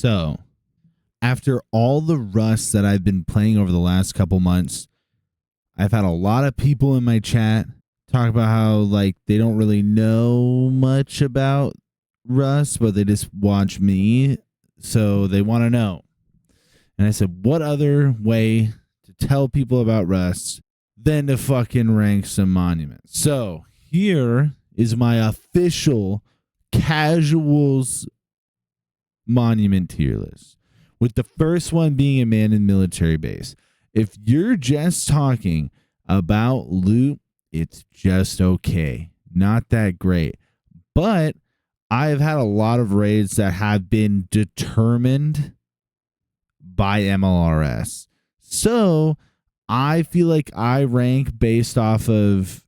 So, after all the Rust that I've been playing over the last couple months, I've had a lot of people in my chat talk about how like they don't really know much about Rust, but they just watch me, so they want to know. And I said, what other way to tell people about Rust than to fucking rank some monuments? So here is my official casuals monument tier list, with the first one being abandoned military base. If you're just talking about loot, it's just okay. Not that great. But I've had a lot of raids that have been determined by MLRS. So I feel like I rank based off of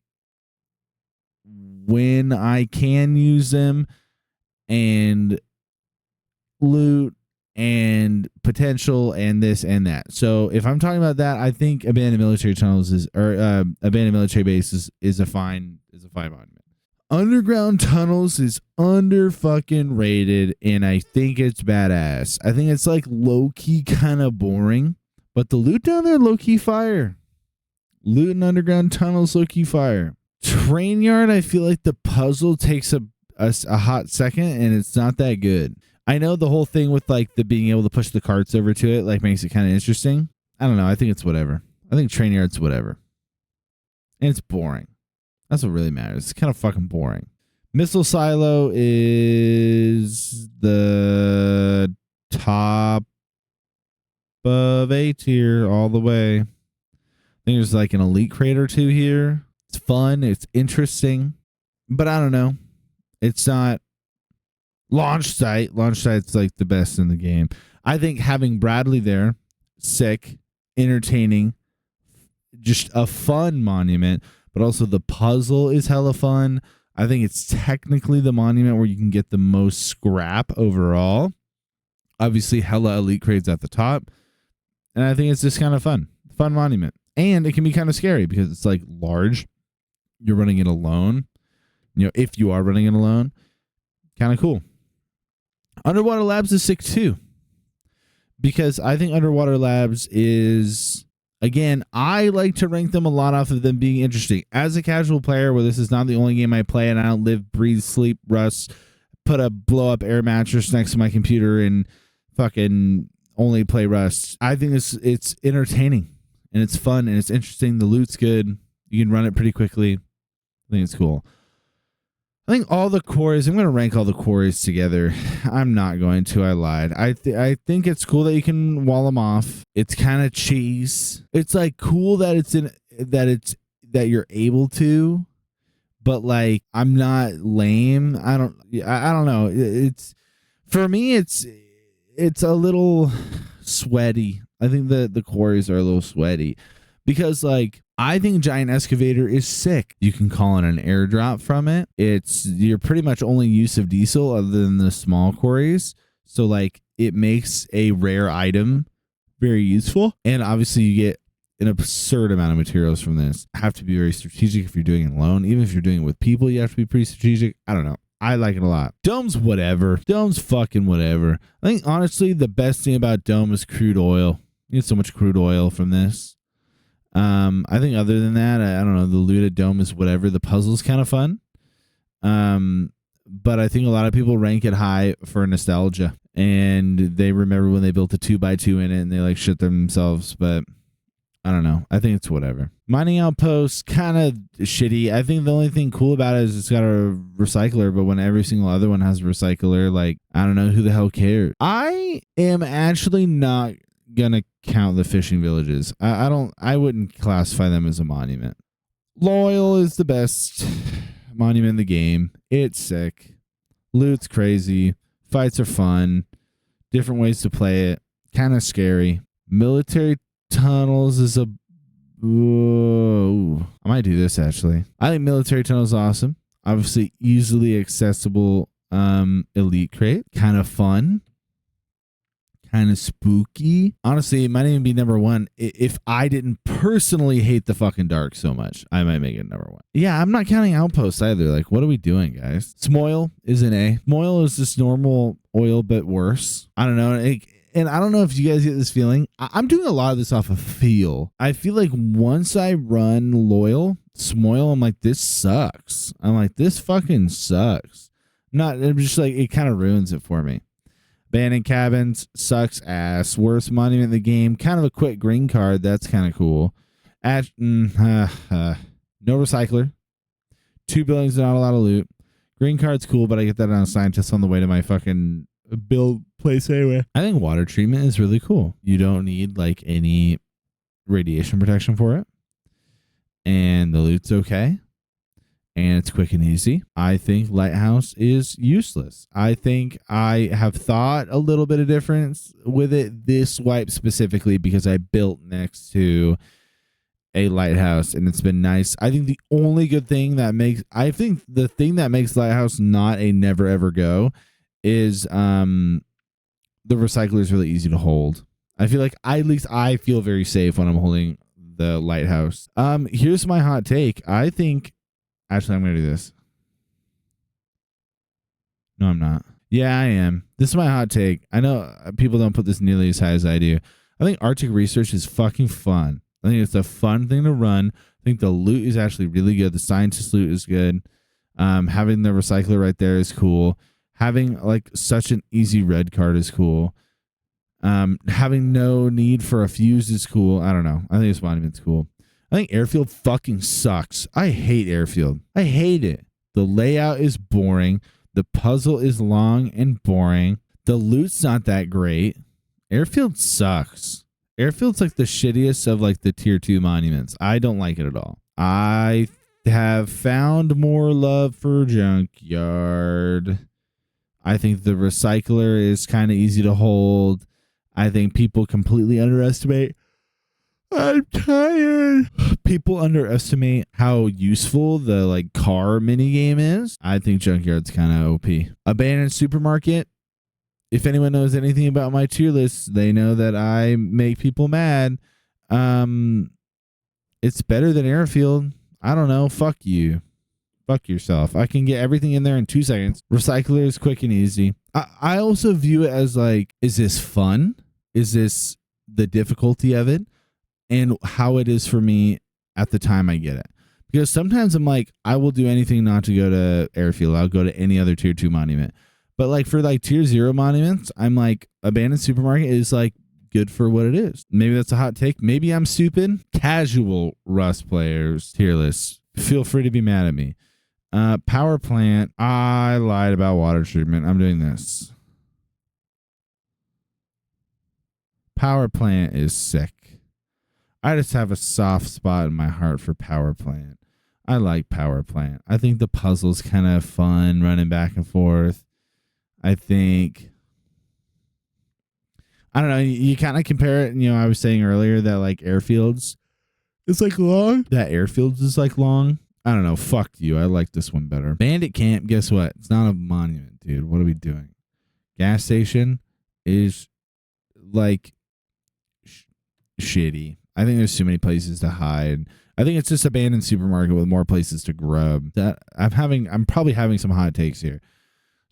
when I can use them and loot and potential and this and that. So if I'm talking about that, I think abandoned military tunnels abandoned military base is a fine monument. Underground tunnels is under fucking rated, and I think it's badass. I think it's like low key kind of boring, but the loot down there low key fire. Loot in underground tunnels low key fire. Train yard, I feel like the puzzle takes a hot second, and it's not that good. I know the whole thing with like the being able to push the carts over to it like makes it kind of interesting. I don't know. I think it's whatever. I think train yard's whatever. And it's boring. That's what really matters. It's kind of fucking boring. Missile silo is the top of A tier all the way. I think there's like an elite crate or two here. It's fun. It's interesting. But I don't know. It's not launch site. Launch site's like the best in the game. I think having Bradley there, sick, entertaining, just a fun monument. But also the puzzle is hella fun. I think it's technically the monument where you can get the most scrap overall. Obviously, hella elite crates at the top. And I think it's just kind of fun. Fun monument. And it can be kind of scary because it's like large. You're running it alone. You know, if you are running it alone. Kind of cool. Underwater Labs is sick too. Because I think Underwater Labs is... Again, I like to rank them a lot off of them being interesting. As a casual player, where this is not the only game I play and I don't live, breathe, sleep, Rust, put a blow-up air mattress next to my computer and fucking only play Rust, I think it's entertaining and it's fun and it's interesting. The loot's good. You can run it pretty quickly. I think it's cool. I think all the quarries, I'm going to rank all the quarries together. I'm not going to, I lied. I think it's cool that you can wall them off. It's kind of cheese. It's like cool that that you're able to, but like I'm not lame. I don't know. It's for me it's a little sweaty. I think the quarries are a little sweaty because like I think Giant Excavator is sick. You can call in an airdrop from it. You're pretty much only use of diesel other than the small quarries. So like it makes a rare item very useful. And obviously you get an absurd amount of materials from this. Have to be very strategic if you're doing it alone. Even if you're doing it with people, you have to be pretty strategic. I don't know. I like it a lot. Dome's whatever. Dome's fucking whatever. I think honestly the best thing about Dome is crude oil. You get so much crude oil from this. I think other than that, I don't know, the loot at Dome is whatever. The puzzle's kind of fun. But I think a lot of people rank it high for nostalgia. And they remember when they built a 2x2 in it and they like shit themselves. But I don't know. I think it's whatever. Mining Outpost, kind of shitty. I think the only thing cool about it is it's got a recycler. But when every single other one has a recycler, like, I don't know who the hell cares. I am actually not gonna count the fishing villages. I wouldn't classify them as a monument. Loyal is the best monument in the game. It's sick. Loot's crazy. Fights are fun. Different ways to play it. Kind of scary. Military tunnels is a... Whoa. I might do this actually. I think military tunnels is awesome. Obviously easily accessible elite crate. Kind of fun. kind of spooky. Honestly, it might even be number one. If I didn't personally hate the fucking dark so much, I might make it number one. Yeah, I'm not counting Outposts either. Like, what are we doing, guys? Smoil is an A. Smoil is just normal oil, but worse. I don't know. And I don't know if you guys get this feeling. I'm doing a lot of this off of feel. I feel like once I run Loyal, Smoil, I'm like, this sucks. I'm like, this fucking sucks. I'm just like, it kind of ruins it for me. Abandoned Cabins sucks ass. Worst monument in the game. Kind of a quick green card. That's kind of cool. No recycler. 2 buildings, not a lot of loot. Green card's cool, but I get that on a scientist on the way to my fucking build place anyway. I think water treatment is really cool. You don't need like any radiation protection for it. And the loot's okay. And it's quick and easy. I think Lighthouse is useless. I think I have thought a little bit of difference with it this wipe specifically because I built next to a lighthouse and it's been nice. I think the thing that makes Lighthouse not a never ever go is the recycler is really easy to hold. I feel like at least I feel very safe when I'm holding the lighthouse. Here's my hot take. I think actually I'm gonna do this. No, I'm not. Yeah, I am. This is my hot take. I know people don't put this nearly as high as I do. I think Arctic Research is fucking fun. I think it's a fun thing to run. I think the loot is actually really good. The scientist loot is good. Having the recycler right there is cool. Having like such an easy red card is cool. Having no need for a fuse is cool. I don't know. I think this monument's cool. I think Airfield fucking sucks. I hate Airfield. I hate it. The layout is boring. The puzzle is long and boring. The loot's not that great. Airfield sucks. Airfield's like the shittiest of like the tier 2 monuments. I don't like it at all. I have found more love for Junkyard. I think the recycler is kind of easy to hold. I think people completely underestimate. I'm tired. People underestimate how useful the like car mini game is. I think Junkyard's kind of OP. Abandoned Supermarket. If anyone knows anything about my tier list, they know that I make people mad. It's better than Airfield. I don't know. Fuck you. Fuck yourself. I can get everything in there in 2 seconds. Recycler is quick and easy. I also view it as like, is this fun? Is this the difficulty of it? And how it is for me at the time I get it. Because sometimes I'm like, I will do anything not to go to Airfield. I'll go to any other tier 2 monument. But like for like tier 0 monuments, I'm like, Abandoned Supermarket is like good for what it is. Maybe that's a hot take. Maybe I'm stupid. Casual Rust players, tier list, feel free to be mad at me. Power plant. I lied about water treatment. I'm doing this. Power plant is sick. I just have a soft spot in my heart for power plant. I like power plant. I think the puzzle's kind of fun running back and forth. I think, I don't know, you kind of compare it, I was saying earlier that like Airfields is like long. That Airfields is like long. I don't know. Fuck you. I like this one better. Bandit Camp, guess what? It's not a monument, dude. What are we doing? Gas station is like shitty. I think there's too many places to hide. I think it's just abandoned supermarket with more places to grub. That I'm probably having some hot takes here.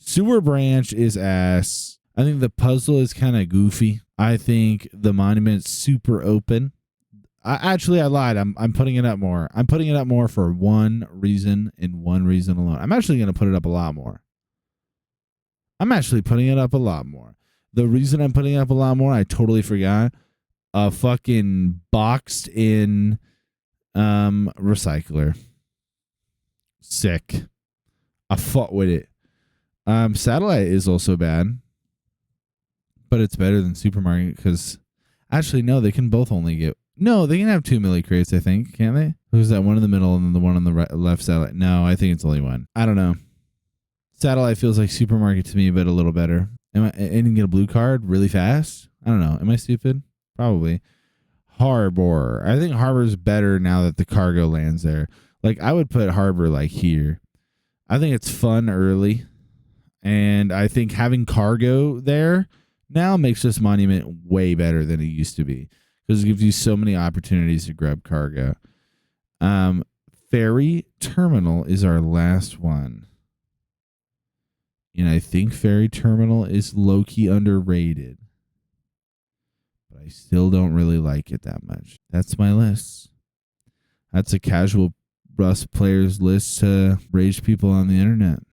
Sewer branch is ass. I think the puzzle is kind of goofy. I think the monument's super open. I lied. I'm putting it up more. I'm putting it up more for one reason and one reason alone. I'm actually going to put it up a lot more. I'm actually putting it up a lot more. The reason I'm putting it up a lot more, I totally forgot. A fucking boxed in recycler. Sick. I fought with it. Satellite is also bad, but it's better than supermarket because actually no, they can both only get they can have 2 milli crates, I think, can't they? Who's that one in the middle and then the one on the left satellite? No, I think it's only one. I don't know. Satellite feels like supermarket to me, but a little better. And you can get a blue card really fast. I don't know. Am I stupid? Probably. Harbor. I think Harbor's better now that the cargo lands there. Like I would put Harbor like here. I think it's fun early. And I think having cargo there now makes this monument way better than it used to be because it gives you so many opportunities to grab cargo. Ferry terminal is our last one. And I think ferry terminal is low-key underrated. But I still don't really like it that much. That's my list. That's a casual Rust players list to rage people on the internet.